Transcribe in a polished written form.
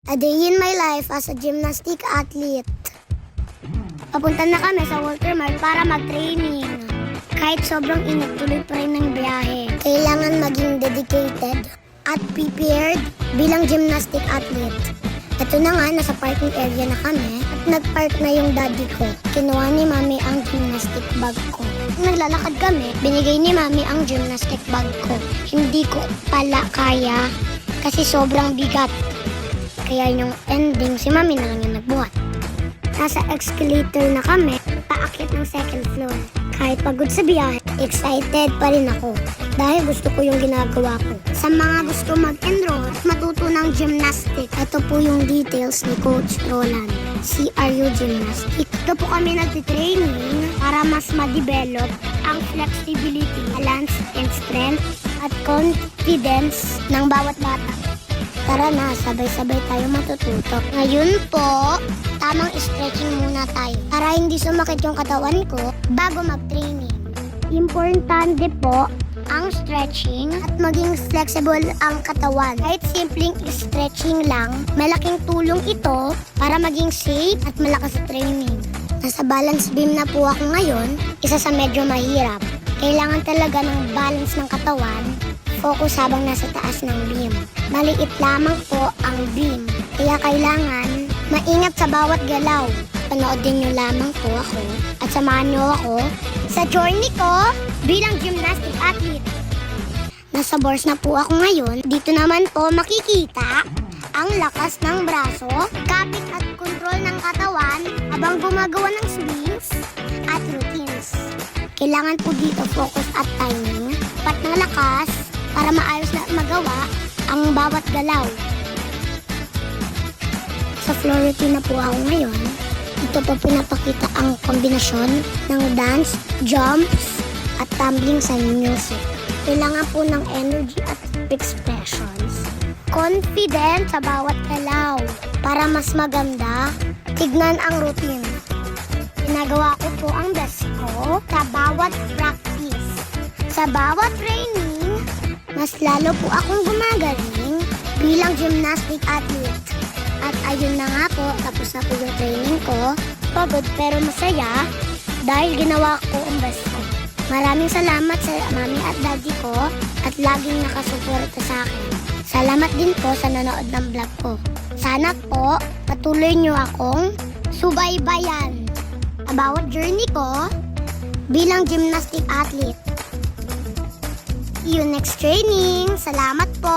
A day in my life as a gymnastic athlete. Papunta na kami sa Walter Mart para mag-training. Kahit sobrang init, tuloy pa rin ng biyahe. Kailangan maging dedicated at prepared bilang gymnastic athlete. Ito na nga, nasa parking area na kami at nag-park na yung daddy ko. Kinuha ni mami ang gymnastic bag ko. Naglalakad kami, binigay ni mami ang gymnastic bag ko. Hindi ko pala kaya kasi sobrang bigat. Kaya yung ending, si mami na lang yung nagbuhat. Nasa escalator na kami, paakyat ng second floor. Kahit pagod sa biyahe, excited pa rin ako dahil gusto ko yung ginagawa ko. Sa mga gusto mag-enroll, matuto ng gymnastic, ito po yung details ni Coach Roland. CRU Gymnastic. Ito po kami nagtitraining para mas ma-develop ang flexibility, balance, and strength at confidence ng bawat bata. Tara na, sabay-sabay tayo matututo. Ngayon po, tamang stretching muna tayo para hindi sumakit yung katawan ko bago mag-training. Importante po ang stretching at maging flexible ang katawan. Kahit simpleng stretching lang, malaking tulong ito para maging safe at malakas sa training. Nasa balance beam na po ako ngayon, isa sa medyo mahirap. Kailangan talaga ng balance ng katawan, focus habang nasa taas ng beam. Maliit lamang po ang beam, kaya kailangan maingat sa bawat galaw. Panoodin niyo lamang po ako at samahan niyo ako sa journey ko bilang gymnastic athlete. Nasa boards na po ako ngayon. Dito naman po makikita ang lakas ng braso, kapit at control ng katawan habang gumagawa ng swings at routines. Kailangan po dito focus at timing, pat ng lakas para maayos na magawa ang bawat galaw. Sa floor routine na po ako ngayon. Ito po pinapakita ang kombinasyon ng dance, jumps, at tumbling sa music. Kailangan po ng energy at expressions. Confident sa bawat galaw. Para mas maganda, tignan ang routine. Ginagawa ko po ang best ko sa bawat practice. Sa bawat training, mas lalo po akong gumagaling bilang gymnastic athlete. At ayun na nga po, tapos na po yung training ko. Pagod pero masaya dahil ginawa ko ang best ko. Maraming salamat sa mami at daddy ko at laging nakasuporta sa akin. Salamat din po sa nanood ng vlog ko. Sana po patuloy nyo akong subaybayan about journey ko bilang gymnastic athlete. See you next training. Salamat po!